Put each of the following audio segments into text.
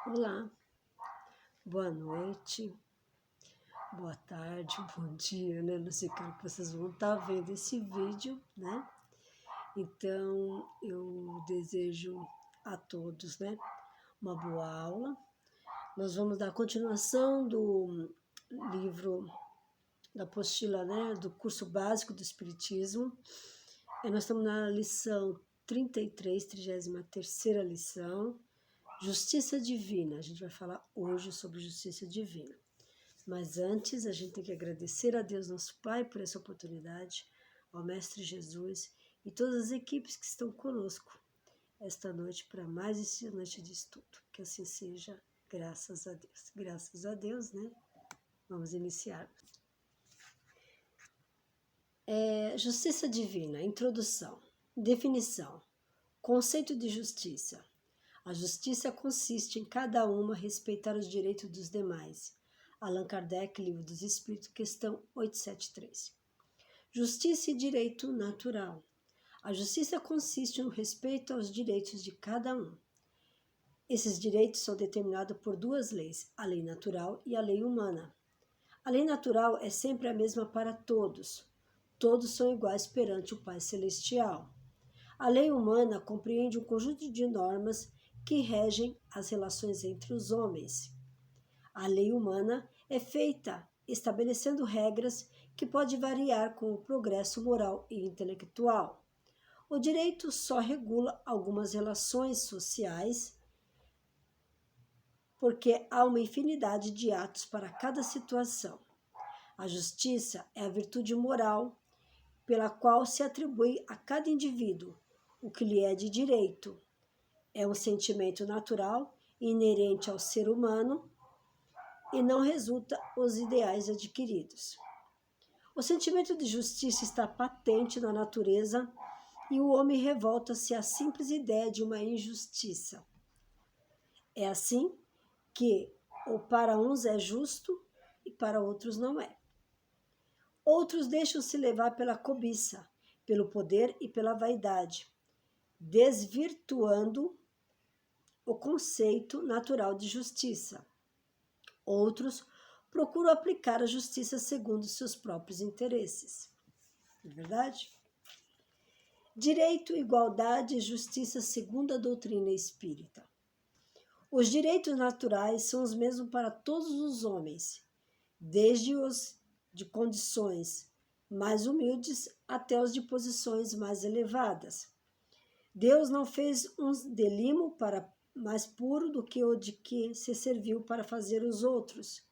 Olá, boa noite, boa tarde, bom dia, né? Não sei quando que vocês vão estar vendo esse vídeo, né? Então, eu desejo a todos, né, uma boa aula. Nós vamos dar continuação do livro, da apostila, né, do curso básico do Espiritismo. Nós estamos na lição 33, 33ª lição, Justiça Divina. A gente vai falar hoje sobre Justiça Divina. Mas antes, a gente tem que agradecer a Deus, nosso Pai, por essa oportunidade, ao Mestre Jesus e todas as equipes que estão conosco esta noite para mais essa noite de estudo. Que assim seja, graças a Deus. Graças a Deus, né? Vamos iniciar. Justiça Divina, introdução, definição, conceito de justiça. A justiça consiste em cada uma respeitar os direitos dos demais. Allan Kardec, Livro dos Espíritos, questão 873. Justiça e direito natural. A justiça consiste no respeito aos direitos de cada um. Esses direitos são determinados por duas leis, a lei natural e a lei humana. A lei natural é sempre a mesma para todos. Todos são iguais perante o Pai Celestial. A lei humana compreende um conjunto de normas que regem as relações entre os homens. A lei humana é feita estabelecendo regras que podem variar com o progresso moral e intelectual. O direito só regula algumas relações sociais, porque há uma infinidade de atos para cada situação. A justiça é a virtude moral pela qual se atribui a cada indivíduo o que lhe é de direito. É um sentimento natural inerente ao ser humano e não resulta os ideais adquiridos. O sentimento de justiça está patente na natureza e o homem revolta-se à simples ideia de uma injustiça. É assim que ou para uns é justo e para outros não é. Outros deixam-se levar pela cobiça, pelo poder e pela vaidade, desvirtuando o conceito natural de justiça. Outros procuram aplicar a justiça segundo seus próprios interesses. Não é verdade? Direito, igualdade e justiça segundo a doutrina espírita. Os direitos naturais são os mesmos para todos os homens, desde os de condições mais humildes até os de posições mais elevadas. Deus não fez um delimo para mais puro do que o de que se serviu para fazer os outros,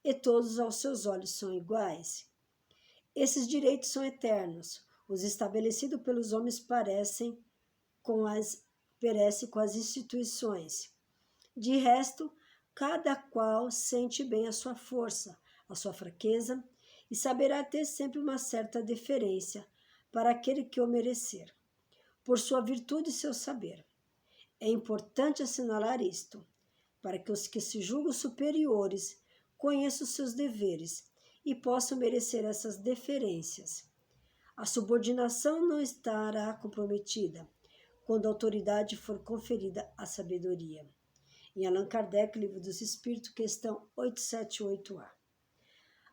e todos aos seus olhos são iguais. Esses direitos são eternos. Os estabelecidos pelos homens perecem com as instituições. De resto, cada qual sente bem a sua força, a sua fraqueza, e saberá ter sempre uma certa deferência para aquele que o merecer, por sua virtude e seu saber. É importante assinalar isto, para que os que se julgam superiores conheçam os seus deveres e possam merecer essas deferências. A subordinação não estará comprometida quando a autoridade for conferida à sabedoria. Em Allan Kardec, Livro dos Espíritos, questão 878A.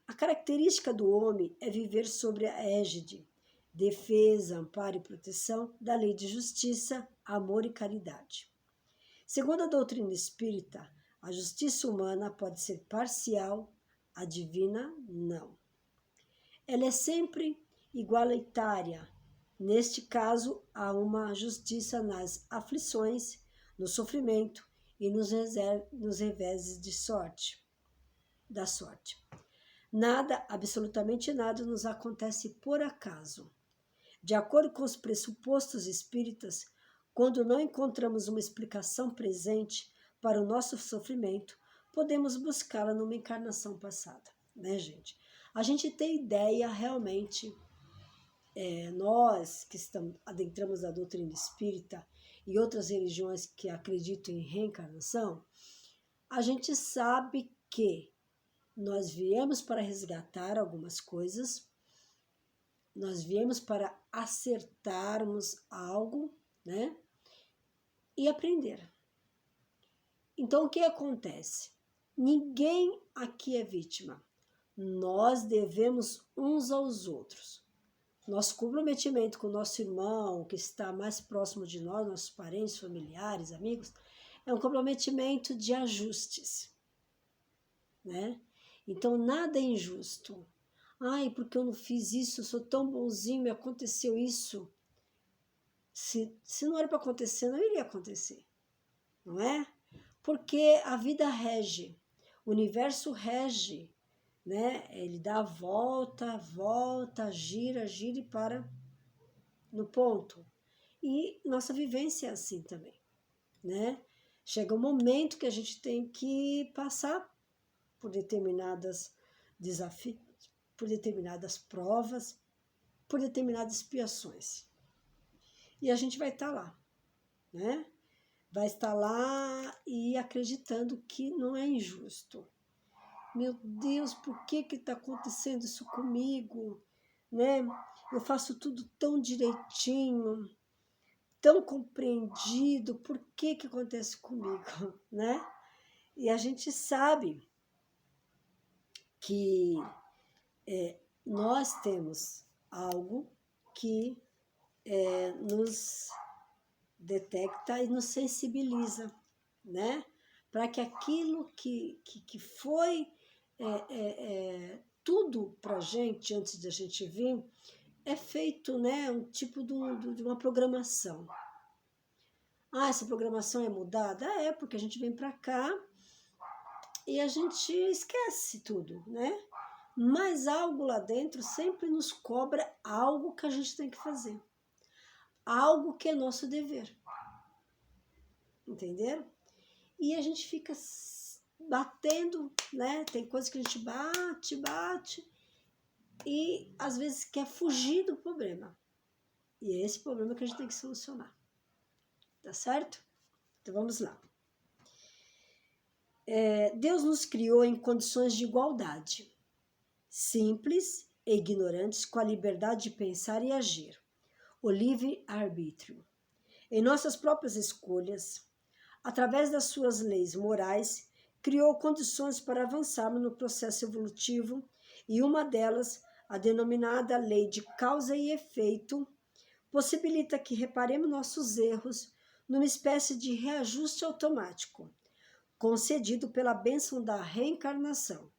A característica do homem é viver sobre a égide, defesa, amparo e proteção da lei de justiça, amor e caridade. Segundo a doutrina espírita, a justiça humana pode ser parcial, a divina não. Ela é sempre igualitária. Neste caso, há uma justiça nas aflições, no sofrimento e nos reveses da sorte. Nada, absolutamente nada, nos acontece por acaso. De acordo com os pressupostos espíritas, quando não encontramos uma explicação presente para o nosso sofrimento, podemos buscá-la numa encarnação passada, né, gente? A gente tem ideia realmente, nós que adentramos a doutrina espírita e outras religiões que acreditam em reencarnação, a gente sabe que nós viemos para resgatar algumas coisas, nós viemos para acertarmos algo, né? E aprender. Então, o que acontece? Ninguém aqui é vítima. Nós devemos uns aos outros. Nosso comprometimento com o nosso irmão, que está mais próximo de nós, nossos parentes, familiares, amigos, é um comprometimento de ajustes, né? Então, nada é injusto. Ai, porque eu não fiz isso, eu sou tão bonzinho, me aconteceu isso. Se não era para acontecer, não iria acontecer, não é? Porque a vida rege, o universo rege, né? Ele dá a volta, volta, gira, gira e para no ponto. E nossa vivência é assim também, né? Chega um momento que a gente tem que passar por determinadas desafios, por determinadas provas, por determinadas expiações. E a gente vai estar lá, né? Vai estar lá e acreditando que não é injusto. Meu Deus, por que está acontecendo isso comigo? Né? Eu faço tudo tão direitinho, tão compreendido, por que acontece comigo? Né? E a gente sabe que nós temos algo que nos detecta e nos sensibiliza, né? Para que aquilo que foi tudo para a gente antes de a gente vir, é feito, né, um tipo de uma programação. Ah, essa programação é mudada? É, porque a gente vem para cá e a gente esquece tudo, né? Mas algo lá dentro sempre nos cobra algo que a gente tem que fazer. Algo que é nosso dever. Entenderam? E a gente fica batendo, né? Tem coisas que a gente bate e às vezes quer fugir do problema. E é esse problema que a gente tem que solucionar. Tá certo? Então vamos lá. Deus nos criou em condições de igualdade, simples e ignorantes, com a liberdade de pensar e agir, o livre-arbítrio. Em nossas próprias escolhas, através das suas leis morais, criou condições para avançarmos no processo evolutivo e uma delas, a denominada lei de causa e efeito, possibilita que reparemos nossos erros numa espécie de reajuste automático, concedido pela bênção da reencarnação.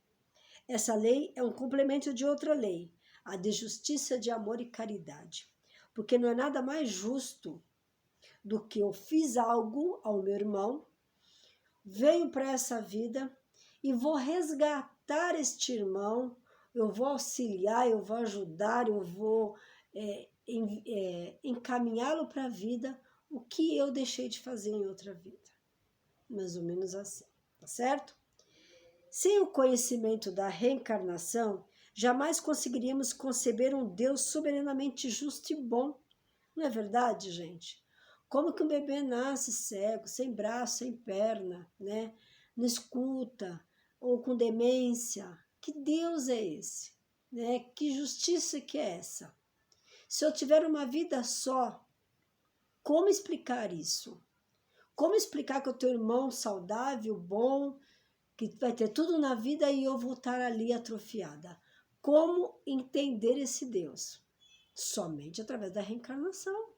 Essa lei é um complemento de outra lei, a de justiça, de amor e caridade, porque não é nada mais justo do que eu fiz algo ao meu irmão, venho para essa vida e vou resgatar este irmão, eu vou auxiliar, eu vou ajudar, eu vou encaminhá-lo para a vida, o que eu deixei de fazer em outra vida. Mais ou menos assim, tá certo? Sem o conhecimento da reencarnação, jamais conseguiríamos conceber um Deus soberanamente justo e bom. Não é verdade, gente? Como que um bebê nasce cego, sem braço, sem perna, né? Não escuta, ou com demência? Que Deus é esse? Né? Que justiça que é essa? Se eu tiver uma vida só, como explicar isso? Como explicar que eu tenho um irmão saudável, bom, que vai ter tudo na vida e eu vou estar ali atrofiada? Como entender esse Deus? Somente através da reencarnação,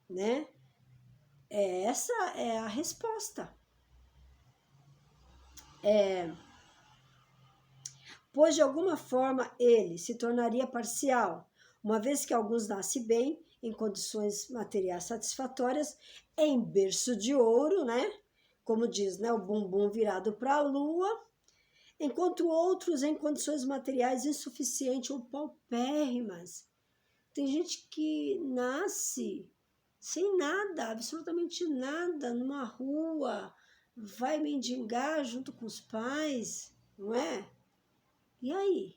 né? Essa é a resposta. Pois de alguma forma ele se tornaria parcial, uma vez que alguns nascem bem, em condições materiais satisfatórias, em berço de ouro, né? Como diz, né? O bumbum virado para a lua, enquanto outros em condições materiais insuficientes ou paupérrimas. Tem gente que nasce sem nada, absolutamente nada, numa rua, vai mendigar junto com os pais, não é? E aí?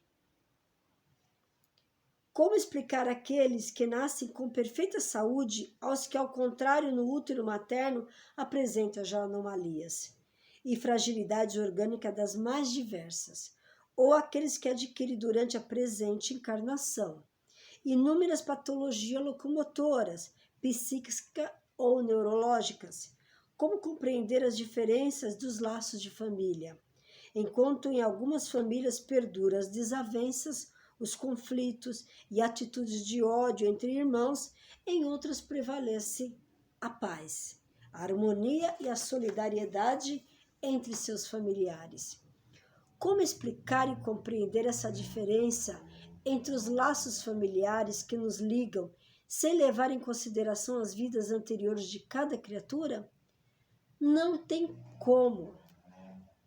Como explicar aqueles que nascem com perfeita saúde aos que, ao contrário, no útero materno apresentam já anomalias e fragilidades orgânicas das mais diversas, ou aqueles que adquirem durante a presente encarnação inúmeras patologias locomotoras, psíquicas ou neurológicas, Como compreender as diferenças dos laços de família? Enquanto em algumas famílias perduram as desavenças, os conflitos e atitudes de ódio entre irmãos, em outras prevalece a paz, a harmonia e a solidariedade entre seus familiares. Como explicar e compreender essa diferença entre os laços familiares que nos ligam, sem levar em consideração as vidas anteriores de cada criatura? Não tem como.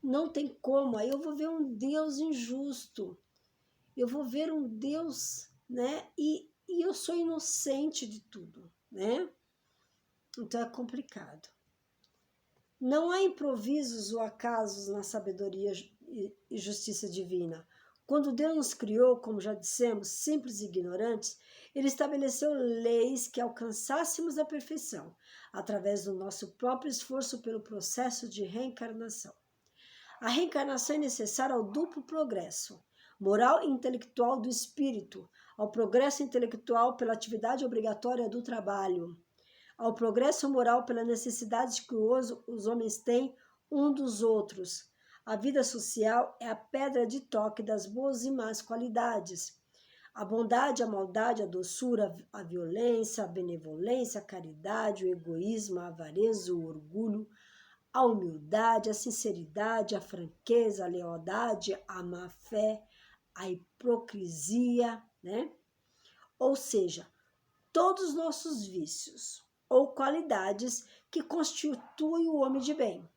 Não tem como. Aí eu vou ver um Deus injusto. Eu vou ver um Deus, né? E eu sou inocente de tudo, né? Então é complicado. Não há improvisos ou acasos na sabedoria e justiça divina. Quando Deus nos criou, como já dissemos, simples e ignorantes, Ele estabeleceu leis que alcançássemos a perfeição, através do nosso próprio esforço pelo processo de reencarnação. A reencarnação é necessária ao duplo progresso, moral e intelectual do espírito, ao progresso intelectual pela atividade obrigatória do trabalho, ao progresso moral pela necessidade que os homens têm um dos outros. A vida social é a pedra de toque das boas e más qualidades. A bondade, a maldade, a doçura, a violência, a benevolência, a caridade, o egoísmo, a avareza, o orgulho, a humildade, a sinceridade, a franqueza, a lealdade, a má-fé, a hipocrisia, né? Ou seja, todos os nossos vícios ou qualidades que constituem o homem de bem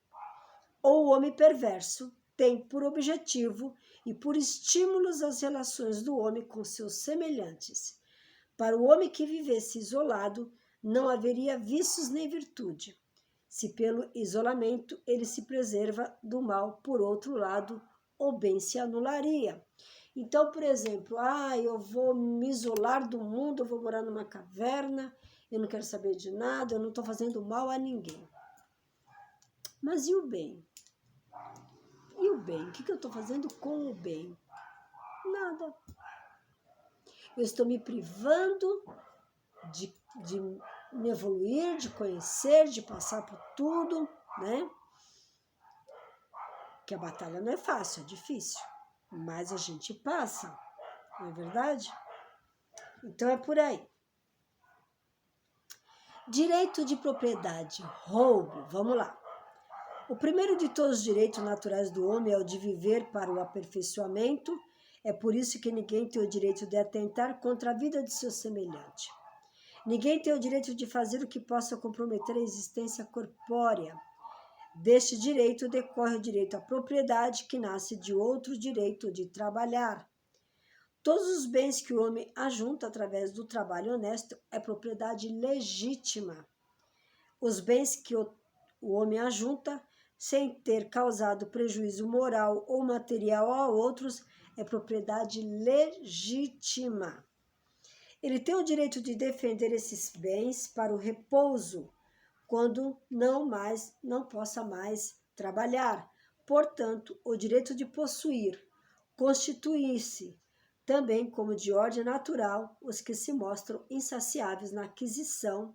ou o homem perverso têm por objetivo e por estímulos as relações do homem com seus semelhantes. Para o homem que vivesse isolado, não haveria vícios nem virtude. Se pelo isolamento ele se preserva do mal, por outro lado, o bem se anularia. Então, por exemplo, eu vou me isolar do mundo, eu vou morar numa caverna, eu não quero saber de nada, eu não estou fazendo mal a ninguém. Mas e o bem? E o bem? O que eu estou fazendo com o bem? Nada. Eu estou me privando de me evoluir, de conhecer, de passar por tudo, né? Que a batalha não é fácil, é difícil, mas a gente passa, não é verdade? Então é por aí. Direito de propriedade, roubo, vamos lá. O primeiro de todos os direitos naturais do homem é o de viver para o aperfeiçoamento. É por isso que ninguém tem o direito de atentar contra a vida de seu semelhante. Ninguém tem o direito de fazer o que possa comprometer a existência corpórea. Deste direito decorre o direito à propriedade, que nasce de outro direito de trabalhar. Todos os bens que o homem ajunta através do trabalho honesto é propriedade legítima. Os bens que o homem ajunta sem ter causado prejuízo moral ou material a outros é propriedade legítima. Ele tem o direito de defender esses bens para o repouso, quando não possa mais trabalhar. Portanto, o direito de possuir, constituir-se, também como de ordem natural, os que se mostram insaciáveis na aquisição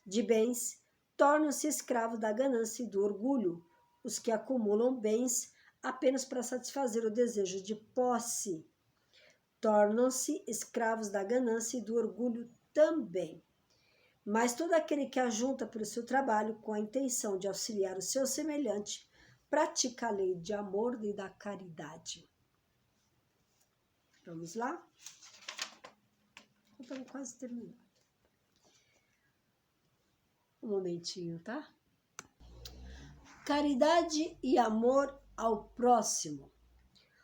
de bens, tornam-se escravos da ganância e do orgulho. Os que acumulam bens apenas para satisfazer o desejo de posse, tornam-se escravos da ganância e do orgulho também. Mas todo aquele que ajunta pelo seu trabalho com a intenção de auxiliar o seu semelhante, pratica a lei de amor e da caridade. Vamos lá? Estamos quase terminando. Um momentinho, tá? Caridade e amor ao próximo.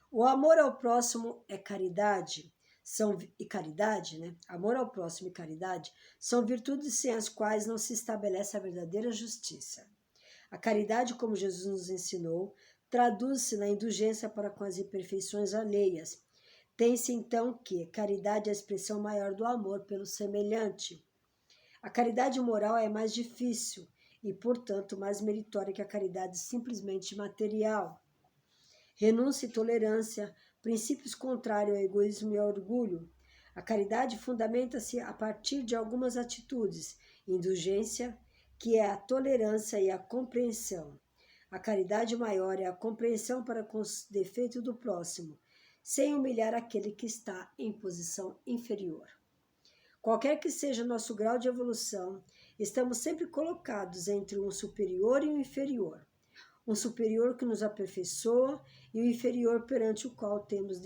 O amor ao próximo é caridade. Caridade, né? Amor ao próximo e caridade são virtudes sem as quais não se estabelece a verdadeira justiça. A caridade, como Jesus nos ensinou, traduz-se na indulgência para com as imperfeições alheias. Tem-se então que caridade é a expressão maior do amor pelo semelhante. A caridade moral é mais difícil e, portanto, mais meritória que a caridade simplesmente material. Renúncia e tolerância, princípios contrários ao egoísmo e ao orgulho. A caridade fundamenta-se a partir de algumas atitudes: indulgência, que é a tolerância e a compreensão. A caridade maior é a compreensão para com os defeitos do próximo, sem humilhar aquele que está em posição inferior. Qualquer que seja nosso grau de evolução, estamos sempre colocados entre um superior e um inferior. Um superior que nos aperfeiçoa e um inferior perante o qual temos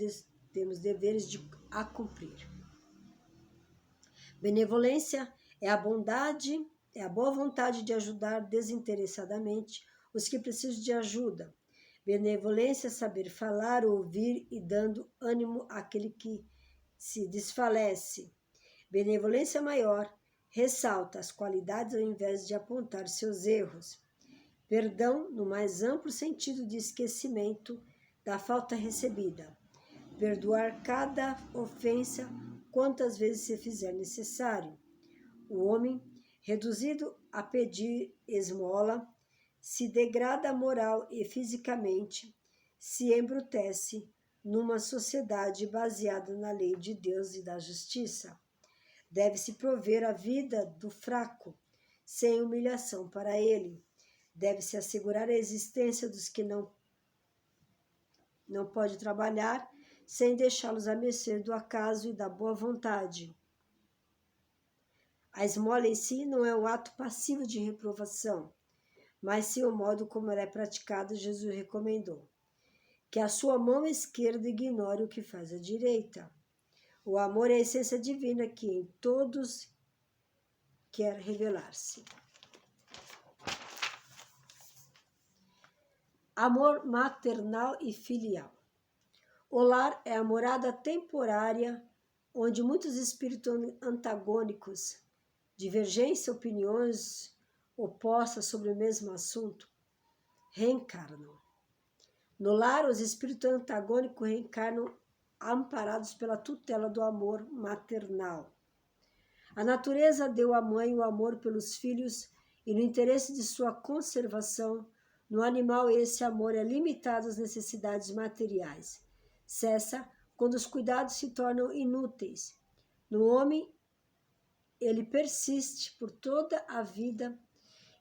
deveres a cumprir. Benevolência é a bondade, é a boa vontade de ajudar desinteressadamente os que precisam de ajuda. Benevolência é saber falar, ouvir e dando ânimo àquele que se desfalece. Benevolência maior ressalta as qualidades ao invés de apontar seus erros. Perdão no mais amplo sentido de esquecimento da falta recebida. Perdoar cada ofensa quantas vezes se fizer necessário. O homem, reduzido a pedir esmola, se degrada moral e fisicamente, se embrutece numa sociedade baseada na lei de Deus e da justiça. Deve-se prover a vida do fraco, sem humilhação para ele. Deve-se assegurar a existência dos que não pode trabalhar, sem deixá-los à mercê do acaso e da boa vontade. A esmola em si não é um ato passivo de reprovação, mas sim o modo como ela é praticada, Jesus recomendou. Que a sua mão esquerda ignore o que faz a direita. O amor é a essência divina que em todos quer revelar-se. Amor maternal e filial. O lar é a morada temporária onde muitos espíritos antagônicos, divergência, opiniões opostas sobre o mesmo assunto, reencarnam. No lar, os espíritos antagônicos reencarnam amparados pela tutela do amor maternal. A natureza deu à mãe o amor pelos filhos e, no interesse de sua conservação, no animal esse amor é limitado às necessidades materiais. Cessa quando os cuidados se tornam inúteis. No homem, ele persiste por toda a vida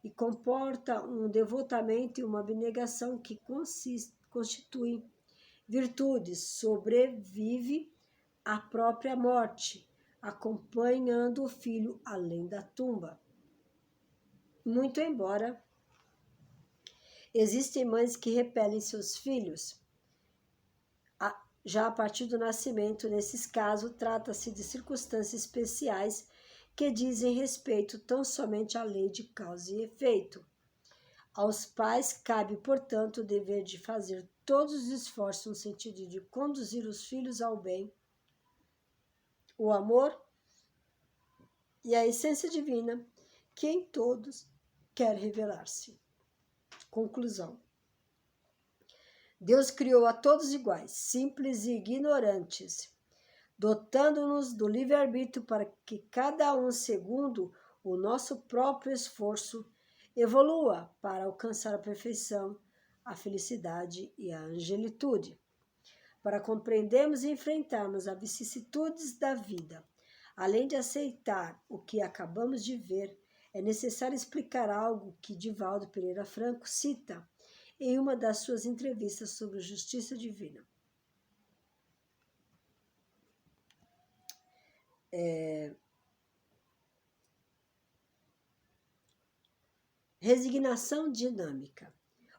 e comporta um devotamento e uma abnegação que constituem virtudes, sobrevive à própria morte, acompanhando o filho além da tumba. Muito embora existem mães que repelem seus filhos, já a partir do nascimento, nesses casos, trata-se de circunstâncias especiais que dizem respeito tão somente à lei de causa e efeito. Aos pais cabe, portanto, o dever de fazer todos os esforços no sentido de conduzir os filhos ao bem, o amor e a essência divina que em todos quer revelar-se. Conclusão. Deus criou a todos iguais, simples e ignorantes, dotando-nos do livre-arbítrio para que cada um, segundo o nosso próprio esforço, evolua para alcançar a perfeição, a felicidade e a angelitude. Para compreendermos e enfrentarmos as vicissitudes da vida, além de aceitar o que acabamos de ver, é necessário explicar algo que Divaldo Pereira Franco cita em uma das suas entrevistas sobre justiça divina. Resignação dinâmica,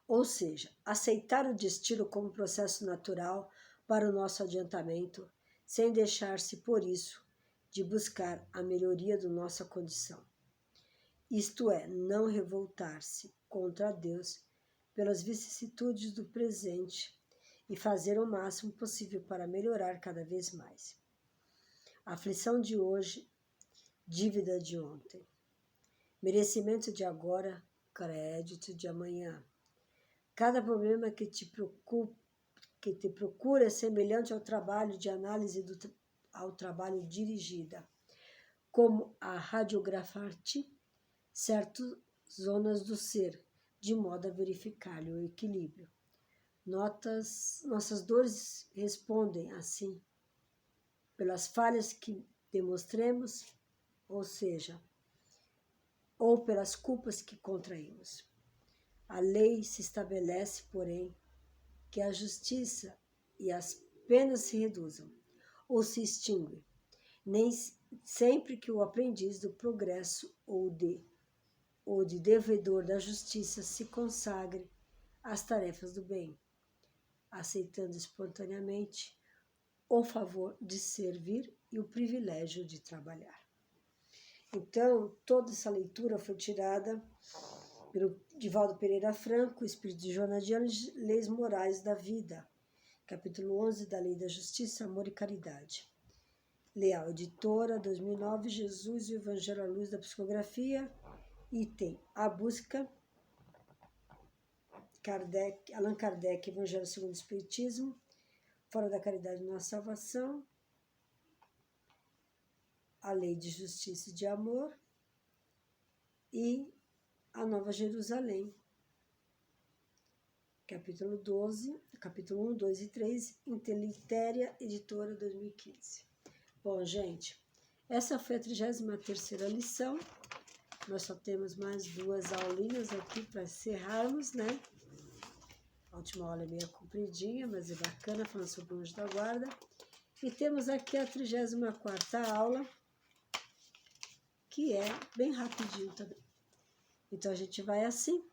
ou seja, aceitar o destino como processo natural para o nosso adiantamento, sem deixar-se por isso de buscar a melhoria da nossa condição. Isto é, não revoltar-se contra Deus pelas vicissitudes do presente e fazer o máximo possível para melhorar cada vez mais. Aflição de hoje, dívida de ontem. Merecimento de agora, crédito de amanhã. Cada problema que te procura é semelhante ao trabalho de análise ao trabalho dirigida, como a radiografar-te certas zonas do ser, de modo a verificar-lhe o equilíbrio. Nossas dores respondem, assim, pelas falhas que demonstremos, ou seja, ou pelas culpas que contraímos. A lei se estabelece, porém, que a justiça e as penas se reduzam ou se extinguem, nem sempre que o aprendiz do progresso ou de devedor da justiça se consagre às tarefas do bem, aceitando espontaneamente o favor de servir e o privilégio de trabalhar. Então, toda essa leitura foi tirada pelo Divaldo Pereira Franco, Espírito de Joana de Anjos, Leis Morais da Vida, capítulo 11 da Lei da Justiça, Amor e Caridade. Leal Editora, 2009, Jesus e o Evangelho à Luz da Psicografia, item A Busca, Allan Kardec, Evangelho segundo o Espiritismo, Fora da Caridade Nossa Salvação, a Lei de Justiça e de Amor e a Nova Jerusalém, capítulo 12, capítulo 1, 2 e 3, Intelitéria, Editora, 2015. Bom, gente, essa foi a 33ª lição. Nós só temos mais 2 aulinhas aqui para encerrarmos, né? A última aula é meio compridinha, mas é bacana, falando sobre o anjo da guarda. E temos aqui a 34ª aula, que é bem rapidinho também. Então, a gente vai assim,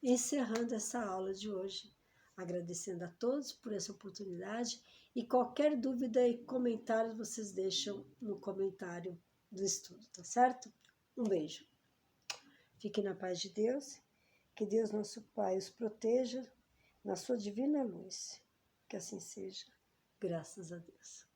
encerrando essa aula de hoje, agradecendo a todos por essa oportunidade e qualquer dúvida e comentário vocês deixam no comentário do estudo, tá certo? Um beijo. Fiquem na paz de Deus, que Deus nosso Pai os proteja na sua divina luz. Que assim seja, graças a Deus.